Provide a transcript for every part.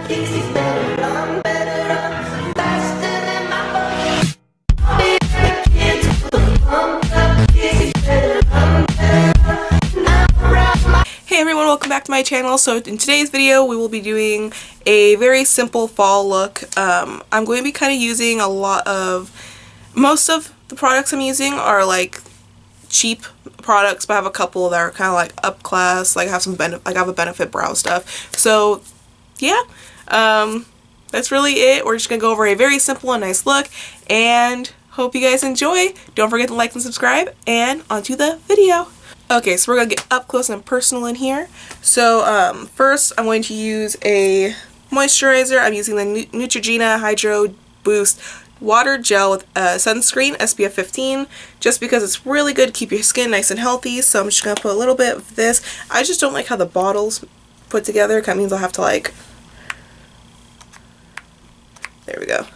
Hey everyone, welcome back to my channel. So in today's video we will be doing a very simple fall look. I'm going to be kind of using most of the products I'm using are like cheap products, but I have a couple that are kind of like up class, like I have a Benefit brow stuff. So yeah, that's really it. We're just gonna go over a very simple and nice look, and hope you guys enjoy. Don't forget to like and subscribe, and onto the video. Okay, so we're gonna get up close and personal in here. So first I'm going to use a moisturizer. I'm using the Neutrogena Hydro Boost Water Gel with sunscreen, SPF 15, just because it's really good to keep your skin nice and healthy. So I'm just gonna put a little bit of this. I just don't like how the bottle's put together. That means I'll have to like, there we go.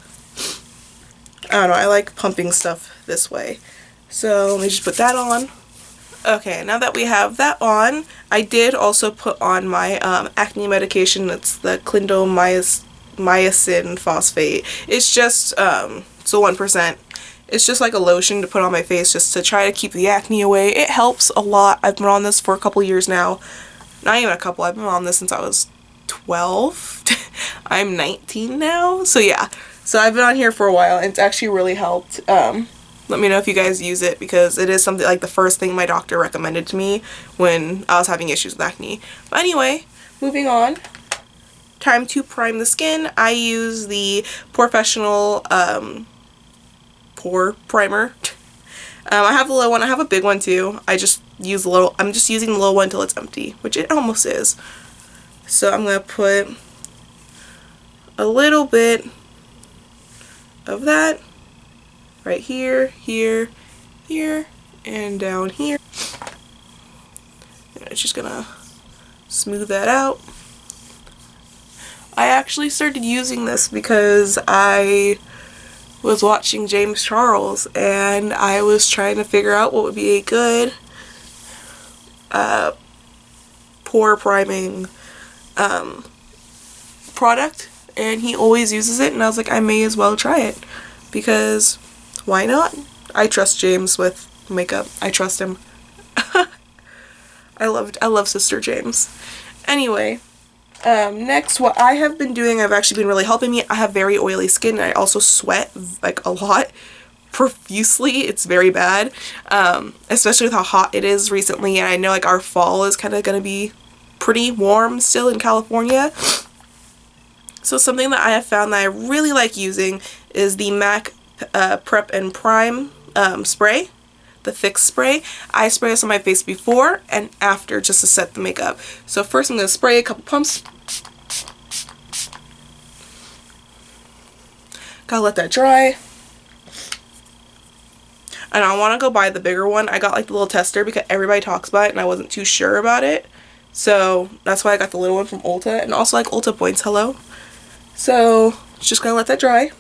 I don't know, I like pumping stuff this way. So let me just put that on. Okay, now that we have that on, I did also put on my acne medication. It's the clindamycin phosphate. It's just, so 1%. It's just like a lotion to put on my face just to try to keep the acne away. It helps a lot. I've been on this for a couple years now. Not even a couple, I've been on this since I was 12. I'm 19 now, so yeah. So I've been on here for a while, and it's actually really helped. Let me know if you guys use it, because it is something like the first thing my doctor recommended to me when I was having issues with acne. But anyway, moving on. Time to prime the skin. I use the POREfessional pore primer. I have the little one. I have a big one too. I just use the little. I'm just using the little one until it's empty, which it almost is. So I'm gonna put a little bit of that right here, here, here, and down here. And it's just gonna smooth that out. I actually started using this because I was watching James Charles and I was trying to figure out what would be a good pore priming product, and he always uses it, and I was like, I may as well try it, because why not? I trust James with makeup. I trust him. I love Sister James. Anyway, next, what I have been doing, I've actually been really helping me. I have very oily skin, and I also sweat like a lot, profusely. It's very bad, especially with how hot it is recently, and I know like our fall is kind of going to be pretty warm still in California. So something that I have found that I really like using is the MAC Prep and Prime spray, the thick spray. I spray this on my face before and after just to set the makeup. So first I'm going to spray a couple pumps. Gotta let that dry. And I want to go buy the bigger one. I got like the little tester because everybody talks about it and I wasn't too sure about it. So that's why I got the little one from Ulta, and also like Ulta points, hello. So just gonna let that dry.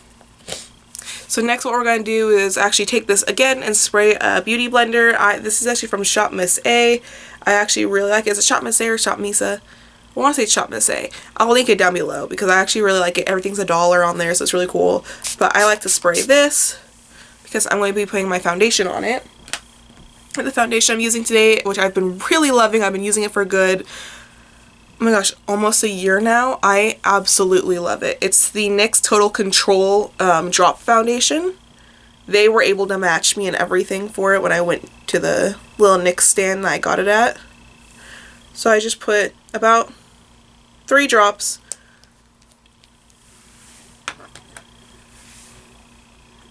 So next what we're going to do is actually take this again and spray a beauty blender. This is actually from Shop Miss A. I actually really like it. Is it Shop Miss A or Shop Misa? I want to say Shop Miss A. I'll link it down below because I actually really like it. Everything's $1 on there, so it's really cool. But I like to spray this because I'm going to be putting my foundation on it. The foundation I'm using today, which I've been really loving, I've been using it for a good, oh my gosh, almost a year now. I absolutely love it. It's the NYX Total Control Drop Foundation. They were able to match me and everything for it when I went to the little NYX stand that I got it at. So I just put about 3 drops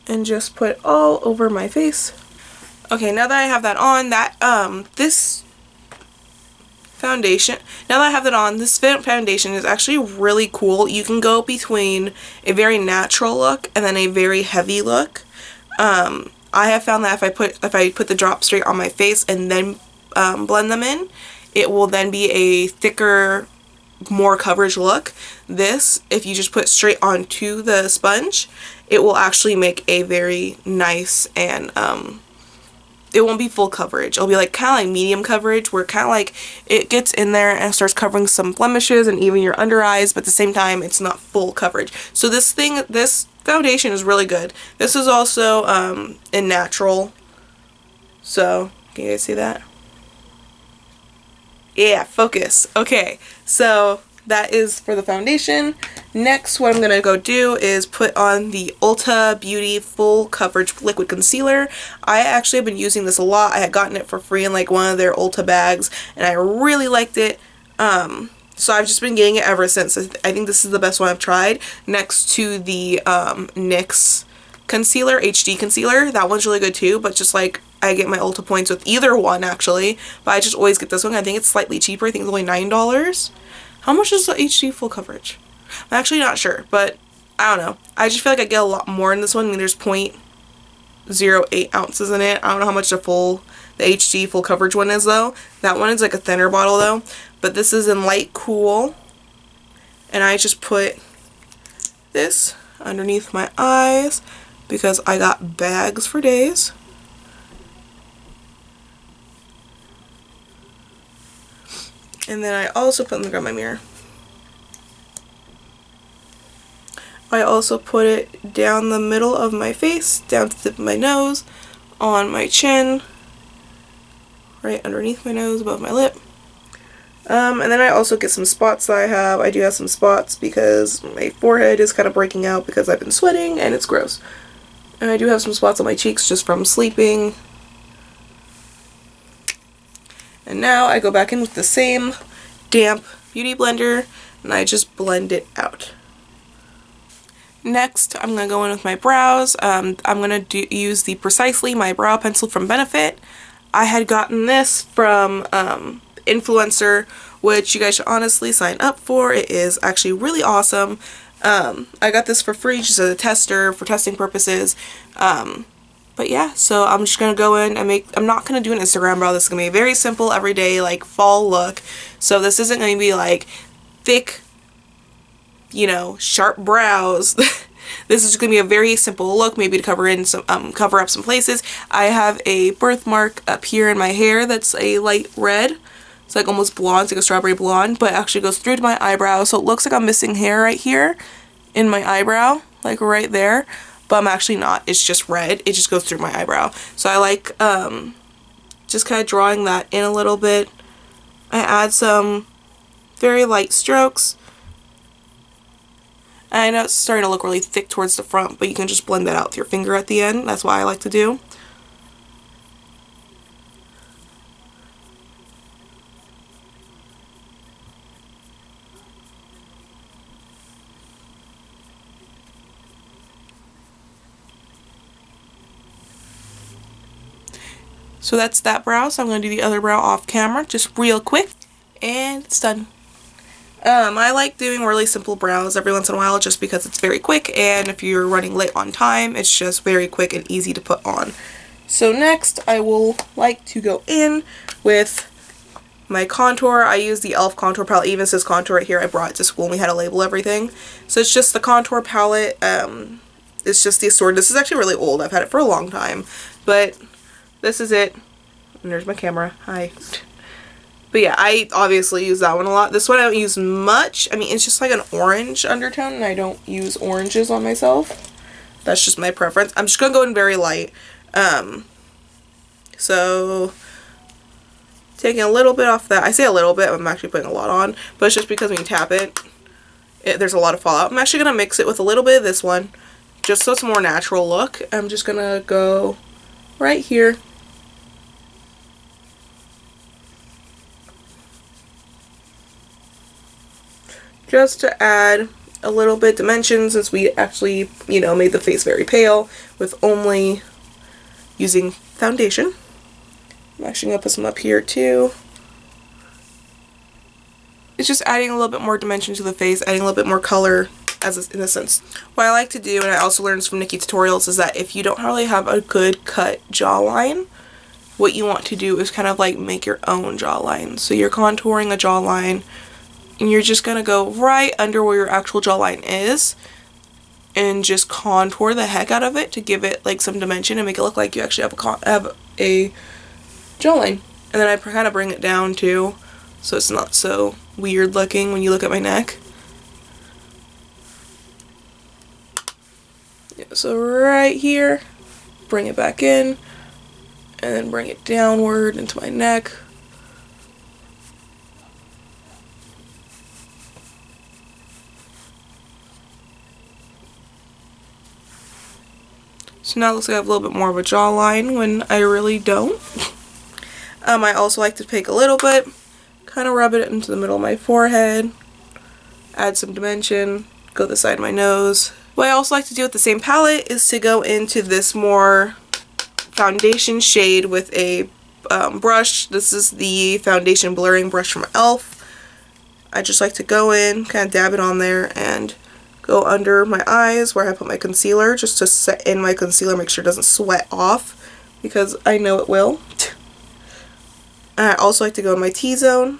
and just put it all over my face. Okay, now that I have that on, this foundation is actually really cool. You can go between a very natural look and then a very heavy look. I have found that if I put the drop straight on my face and then blend them in, it will then be a thicker, more coverage look. This, if you just put straight onto the sponge, it will actually make a very nice and it won't be full coverage. It'll be like kind of like medium coverage, where kind of like it gets in there and starts covering some blemishes and even your under eyes, but at the same time it's not full coverage. So this foundation is really good. This is also in natural. So can you guys see that? Yeah, focus. Okay, so that is for the foundation. Next, what I'm going to go do is put on the Ulta Beauty Full Coverage Liquid Concealer. I actually have been using this a lot. I had gotten it for free in like one of their Ulta bags, and I really liked it. So I've just been getting it ever since. I think this is the best one I've tried, next to the NYX concealer, HD concealer. That one's really good too, but just like I get my Ulta points with either one actually, but I just always get this one. I think it's slightly cheaper. I think it's only $9. How much is the HD full coverage? I'm actually not sure, but I don't know. I just feel like I get a lot more in this one. I mean, there's 0.08 ounces in it. I don't know how much the HD full coverage one is though. That one is like a thinner bottle though, but this is in light cool, and I just put this underneath my eyes because I got bags for days. And then I also put, let me grab my mirror. I also put it down the middle of my face, down to the tip of my nose, on my chin, right underneath my nose, above my lip. And then I also get some spots that I have. I do have some spots because my forehead is kind of breaking out because I've been sweating and it's gross. And I do have some spots on my cheeks just from sleeping. And now I go back in with the same damp beauty blender and I just blend it out. Next, I'm going to go in with my brows. I'm going to use the Precisely My Brow Pencil from Benefit. I had gotten this from Influencer, which you guys should honestly sign up for. It is actually really awesome. I got this for free just as a tester for testing purposes. But yeah, so I'm just going to go in and I'm not going to do an Instagram brow. This is going to be a very simple, everyday, like, fall look. So this isn't going to be, like, thick, you know, sharp brows. This is just going to be a very simple look, maybe to cover up some places. I have a birthmark up here in my hair that's a light red. It's like almost blonde, it's like a strawberry blonde, but it actually goes through to my eyebrow. So it looks like I'm missing hair right here in my eyebrow, like right there. But I'm actually not. It's just red. It just goes through my eyebrow. So I like just kind of drawing that in a little bit. I add some very light strokes. And I know it's starting to look really thick towards the front, but you can just blend that out with your finger at the end. That's what I like to do. So that's that brow, so I'm going to do the other brow off camera, just real quick, and it's done. I like doing really simple brows every once in a while just because it's very quick, and if you're running late on time, it's just very quick and easy to put on. So next, I will like to go in with my contour. I use the e.l.f. contour palette. It even says contour right here. I brought it to school and we had to label everything. So it's just the contour palette. It's just the Assorted. This is actually really old. I've had it for a long time, but this is it. And there's my camera. Hi. But yeah, I obviously use that one a lot. This one I don't use much. I mean, it's just like an orange undertone, and I don't use oranges on myself. That's just my preference. I'm just going to go in very light. So, taking a little bit off that. I say a little bit, I'm actually putting a lot on. But it's just because when you tap it, there's a lot of fallout. I'm actually going to mix it with a little bit of this one, just so it's a more natural look. I'm just going to go right here. Just to add a little bit dimension, since we actually, you know, made the face very pale with only using foundation. I'm actually going to put some up here too. It's just adding a little bit more dimension to the face, adding a little bit more color in a sense. What I like to do, and I also learned this from Nikki Tutorials, is that if you don't really have a good cut jawline, what you want to do is kind of like make your own jawline. So you're contouring a jawline, and you're just going to go right under where your actual jawline is and just contour the heck out of it to give it like some dimension and make it look like you actually have a jawline. And then I kind of bring it down too, so it's not so weird looking when you look at my neck. Yeah, so right here, bring it back in, and then bring it downward into my neck. So now it looks like I have a little bit more of a jawline when I really don't. I also like to take a little bit, kind of rub it into the middle of my forehead, add some dimension, go the side of my nose. What I also like to do with the same palette is to go into this more foundation shade with a brush. This is the foundation blurring brush from e.l.f. I just like to go in, kind of dab it on there, and go under my eyes where I put my concealer, just to set in my concealer, make sure it doesn't sweat off, because I know it will. And I also like to go in my T-zone,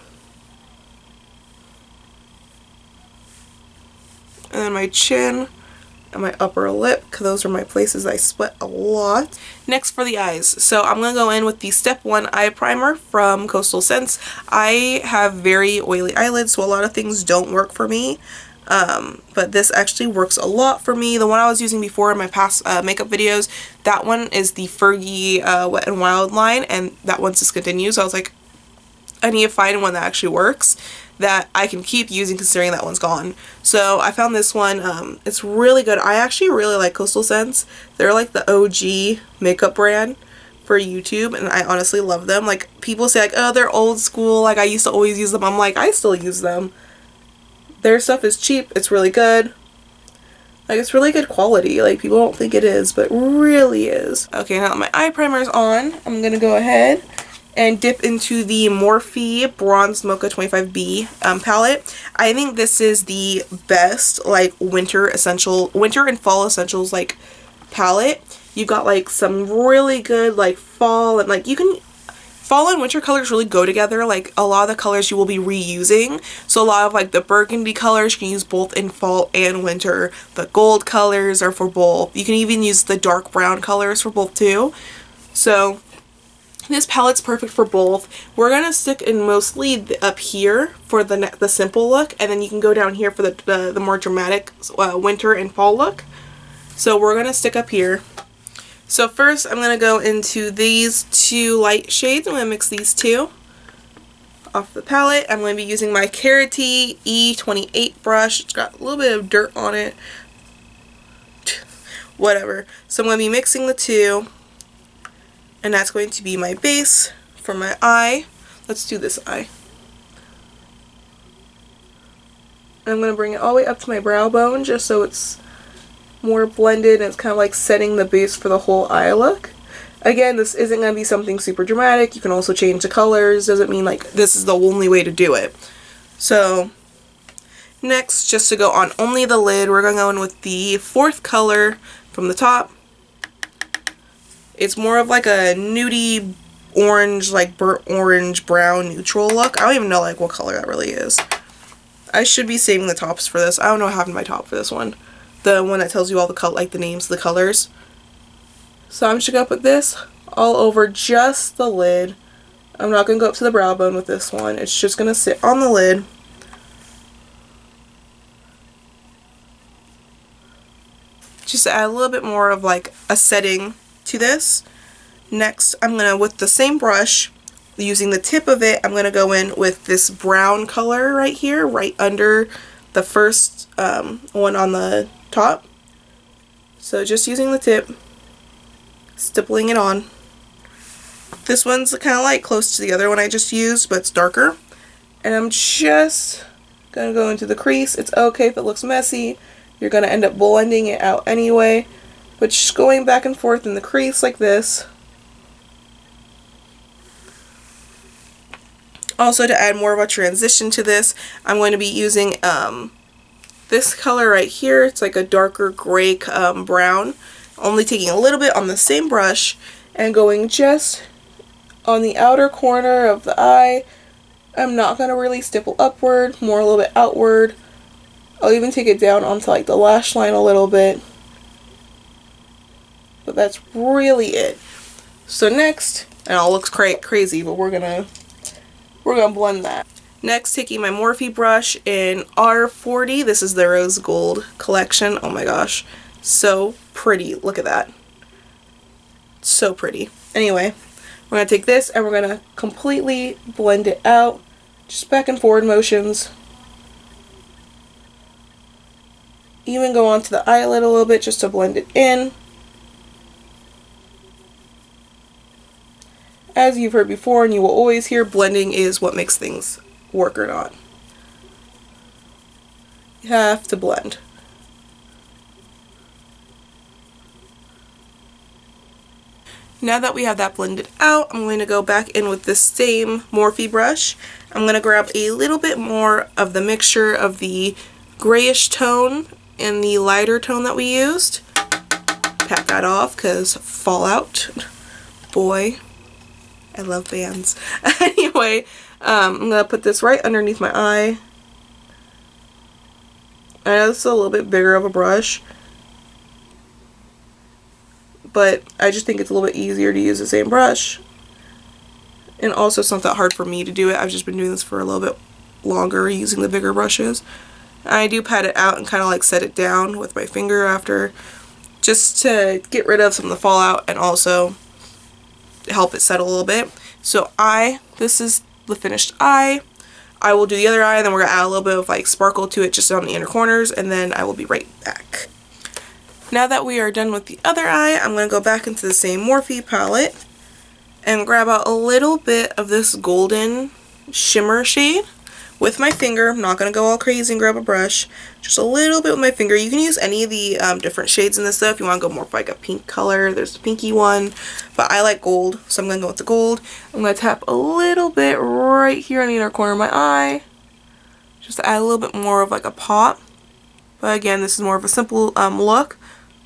and then my chin and my upper lip, because those are my places I sweat a lot. Next for the eyes. So I'm going to go in with the Step 1 Eye Primer from Coastal Scents. I have very oily eyelids, so a lot of things don't work for me. But this actually works a lot for me. The one I was using before in my past makeup videos, that one is the Fergie Wet n Wild line, and that one's discontinued, so I was like, I need to find one that actually works that I can keep using considering that one's gone. So I found this one. It's really good. I actually really like Coastal Scents. They're like the OG makeup brand for YouTube, and I honestly love them. Like, people say like, oh, they're old school, like I used to always use them. I'm like, I still use them. Their stuff is cheap, it's really good. Like, it's really good quality. Like, people don't think it is, but it really is. Okay, now that my eye primer is on, I'm gonna go ahead and dip into the Morphe Bronze Mocha 25B palette. I think this is the best, like, winter and fall essentials, like, palette. You've got, like, some really good, like, fall, and, like, fall and winter colors really go together. Like, a lot of the colors you will be reusing. So a lot of, like, the burgundy colors you can use both in fall and winter. The gold colors are for both. You can even use the dark brown colors for both too. So this palette's perfect for both. We're gonna stick in mostly up here for the simple look, and then you can go down here for the more dramatic winter and fall look. So we're gonna stick up here. So first I'm going to go into these two light shades. I'm going to mix these two off the palette. I'm going to be using my Carity E28 brush. It's got a little bit of dirt on it. Whatever. So I'm going to be mixing the two, and that's going to be my base for my eye. Let's do this eye. I'm going to bring it all the way up to my brow bone just so it's more blended, and it's kind of like setting the base for the whole eye look. Again, this isn't going to be something super dramatic. You can also change the colors. Doesn't mean like this is the only way to do it. So next, just to go on only the lid, we're going to go in with the fourth color from the top. It's more of like a nudie orange, like burnt orange brown neutral look. I don't even know like what color that really is. I should be saving the tops for this. I don't know what happened to my top for this one. The one that tells you all the like the names of the colors. So I'm just going to put this all over just the lid. I'm not going to go up to the brow bone with this one. It's just going to sit on the lid. Just to add a little bit more of like a setting to this. Next, I'm going to, with the same brush, using the tip of it, I'm going to go in with this brown color right here, right under the first one on the top. So just using the tip, stippling it on. This one's kind of like close to the other one I just used, but it's darker. And I'm just going to go into the crease. It's okay if it looks messy. You're going to end up blending it out anyway. But just going back and forth in the crease like this. Also, to add more of a transition to this, I'm going to be using this color right here. It's like a darker gray brown. Only taking a little bit on the same brush and going just on the outer corner of the eye. I'm not going to really stipple upward, more a little bit outward. I'll even take it down onto like the lash line a little bit. But that's really it. So next, and it all looks crazy, but we're gonna blend that. Next, taking my Morphe brush in R40. This is the rose gold collection. Oh my gosh, so pretty. Look at that. So pretty. Anyway, we're going to take this and we're going to completely blend it out. Just back and forward motions. Even go onto the eyelid a little bit just to blend it in. As you've heard before, and you will always hear, blending is what makes things work or not. You have to blend. Now that we have that blended out, I'm going to go back in with the same Morphe brush. I'm going to grab a little bit more of the mixture of the grayish tone and the lighter tone that we used. Pat that off because Fallout. Boy, I love bands. Anyway, I'm going to put this right underneath my eye. I know this is a little bit bigger of a brush, but I just think it's a little bit easier to use the same brush. And also it's not that hard for me to do it. I've just been doing this for a little bit longer using the bigger brushes. I do pat it out and kind of like set it down with my finger after, just to get rid of some of the fallout and also help it settle a little bit. So this is the finished eye. I will do the other eye and then we're going to add a little bit of like sparkle to it just on the inner corners, and then I will be right back. Now that we are done with the other eye, I'm going to go back into the same Morphe palette and grab out a little bit of this golden shimmer shade with my finger. I'm not going to go all crazy and grab a brush. Just a little bit with my finger. You can use any of the different shades in this though if you want to go more for like a pink color. There's the pinky one, but I like gold, so I'm going to go with the gold. I'm going to tap a little bit right here on the inner corner of my eye, just to add a little bit more of like a pop. But again, this is more of a simple look.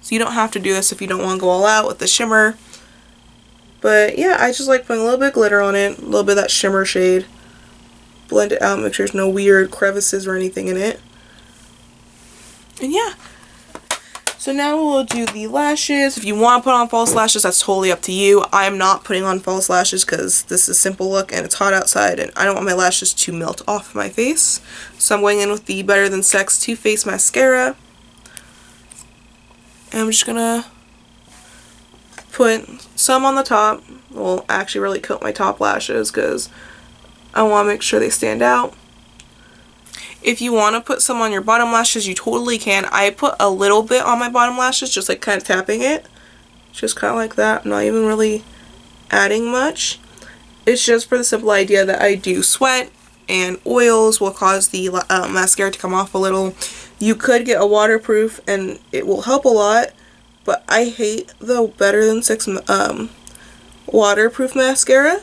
So you don't have to do this if you don't want to go all out with the shimmer. But yeah, I just like putting a little bit of glitter on it, a little bit of that shimmer shade. Blend it out, make sure there's no weird crevices or anything in it. And yeah. So now we'll do the lashes. If you want to put on false lashes, that's totally up to you. I'm not putting on false lashes because this is a simple look and it's hot outside and I don't want my lashes to melt off my face. So I'm going in with the Better Than Sex Too Faced Mascara. And I'm just gonna put some on the top. Well, actually really coat my top lashes because I want to make sure they stand out. If you want to put some on your bottom lashes, you totally can. I put a little bit on my bottom lashes, just like kind of tapping it. Just kind of like that. I'm not even really adding much. It's just for the simple idea that I do sweat and oils will cause the mascara to come off a little. You could get a waterproof and it will help a lot, but I hate the Better Than Sex waterproof mascara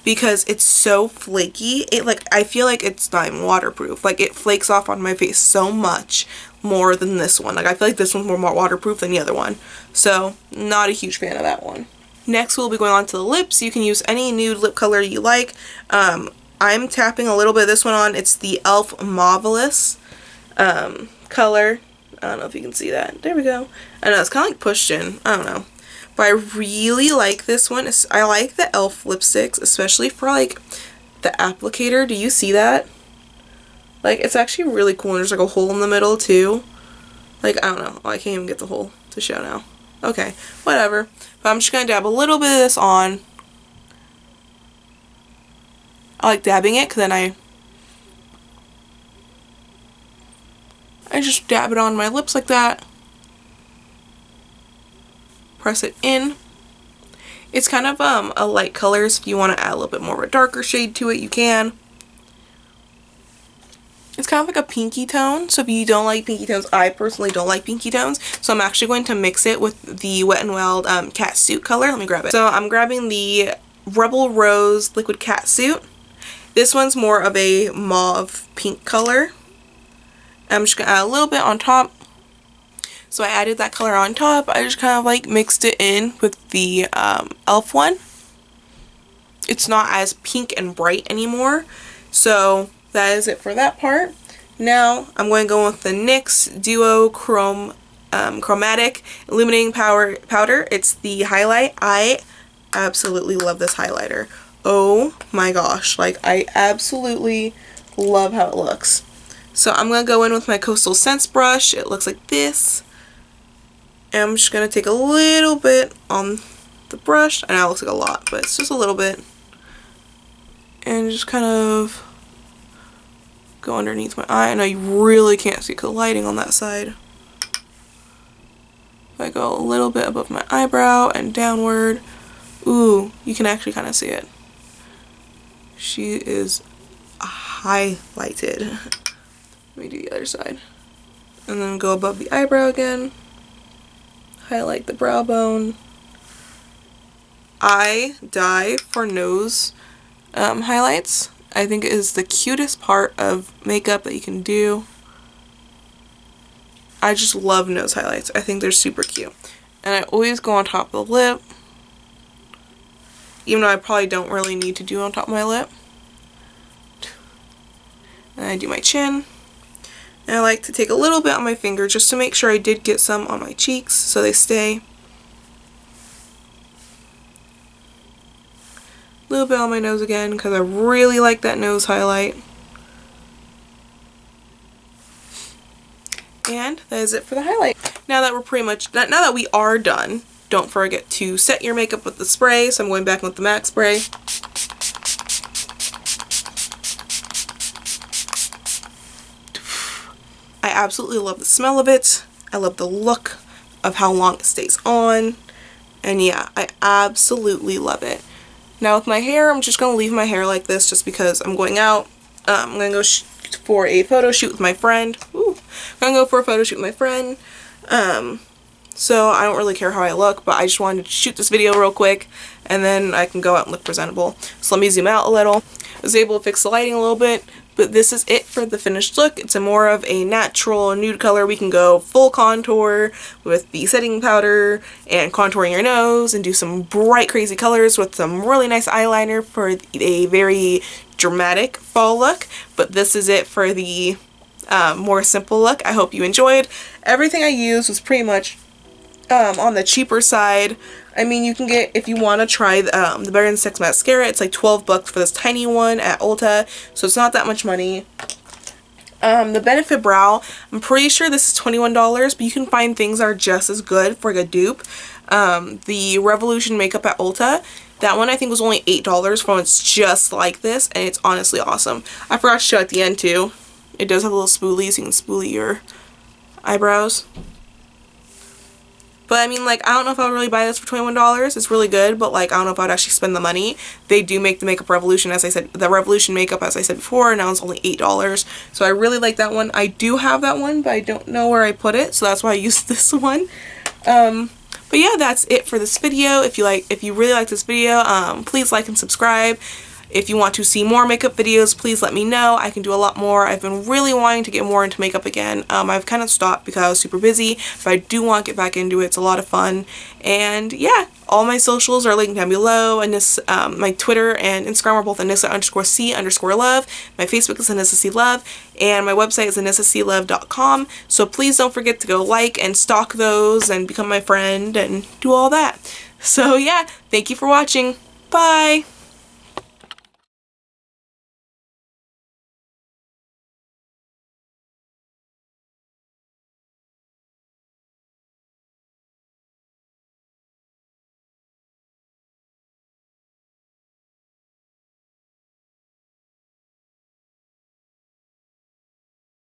because it's so flaky. I feel like it's not even waterproof. Like, it flakes off on my face so much more than this one. Like, I feel like this one's more waterproof than the other one. So, not a huge fan of that one. Next, we'll be going on to the lips. You can use any nude lip color you like. I'm tapping a little bit of this one on. It's the e.l.f. Marvelous color. I don't know if you can see that. There we go. I know, it's kind of like pushed in. I don't know. But I really like this one. I like the e.l.f. lipsticks, especially for like the applicator. Do you see that? Like, it's actually really cool. And there's like a hole in the middle too. Like, I don't know. Oh, I can't even get the hole to show now. Okay, whatever. But I'm just going to dab a little bit of this on. I like dabbing it because then I just dab it on my lips like that. Press it in. It's kind of a light color, so if you want to add a little bit more of a darker shade to it, you can. It's kind of like a pinky tone, so if you don't like pinky tones, I personally don't like pinky tones, so I'm actually going to mix it with the Wet n Wild Cat Suit color. Let me grab it. So I'm grabbing the Rebel Rose Liquid Cat Suit. This one's more of a mauve pink color. I'm just going to add a little bit on top. So I added that color on top. I just kind of like mixed it in with the e.l.f. one. It's not as pink and bright anymore. So that is it for that part. Now I'm going to go with the NYX Duo Chromatic Illuminating Powder. It's the highlight. I absolutely love this highlighter. Oh my gosh, like I absolutely love how it looks. So I'm going to go in with my Coastal Scents brush. It looks like this. And I'm just going to take a little bit on the brush. I know it looks like a lot, but it's just a little bit. And just kind of go underneath my eye. I know you really can't see the lighting on that side. I go a little bit above my eyebrow and downward. Ooh, you can actually kind of see it. She is highlighted. Let me do the other side. And then go above the eyebrow again. Highlight the brow bone. I die for nose highlights. I think it is the cutest part of makeup that you can do. I just love nose highlights. I think they're super cute. And I always go on top of the lip. Even though I probably don't really need to do on top of my lip. And I do my chin. And I like to take a little bit on my finger just to make sure I did get some on my cheeks so they stay. A little bit on my nose again because I really like that nose highlight. And that is it for the highlight. Now that we are done, don't forget to set your makeup with the spray. So I'm going back with the MAC spray. I absolutely love the smell of it. I love the look of how long it stays on. And yeah, I absolutely love it. Now with my hair, I'm just going to leave my hair like this just because I'm going out. I'm going to go for a photo shoot with my friend. Ooh. I'm going to go for a photo shoot with my friend. So I don't really care how I look, but I just wanted to shoot this video real quick and then I can go out and look presentable. So let me zoom out a little. I was able to fix the lighting a little bit, but this is it for the finished look. It's a more of a natural nude color. We can go full contour with the setting powder and contouring your nose and do some bright crazy colors with some really nice eyeliner for a very dramatic fall look. But this is it for the more simple look. I hope you enjoyed. Everything I used was pretty much on the cheaper side. I mean, you can get, if you want to try the Better Than Sex mascara, it's like $12 for this tiny one at Ulta, so it's not that much money. The Benefit Brow, I'm pretty sure this is $21, but you can find things that are just as good for like a dupe. The Revolution Makeup at Ulta, that one I think was only $8 for one. It's just like this, and it's honestly awesome. I forgot to show at the end too. It does have a little spoolie, so you can spoolie your eyebrows. But I mean, like, I don't know if I would really buy this for $21. It's really good, but like, I don't know if I would actually spend the money. They do make the Makeup Revolution, as I said, the Revolution Makeup, as I said before, and now it's only $8. So I really like that one. I do have that one, but I don't know where I put it, so that's why I used this one. But yeah, that's it for this video. If you really like this video, please like and subscribe. If you want to see more makeup videos, please let me know. I can do a lot more. I've been really wanting to get more into makeup again. I've kind of stopped because I was super busy, but I do want to get back into it. It's a lot of fun. And yeah, all my socials are linked down below. And this, my Twitter and Instagram are both Anissa_C_love. My Facebook is Anissa C Love. And my website is AnissaClove.com. So please don't forget to go like and stalk those and become my friend and do all that. So yeah, thank you for watching. Bye!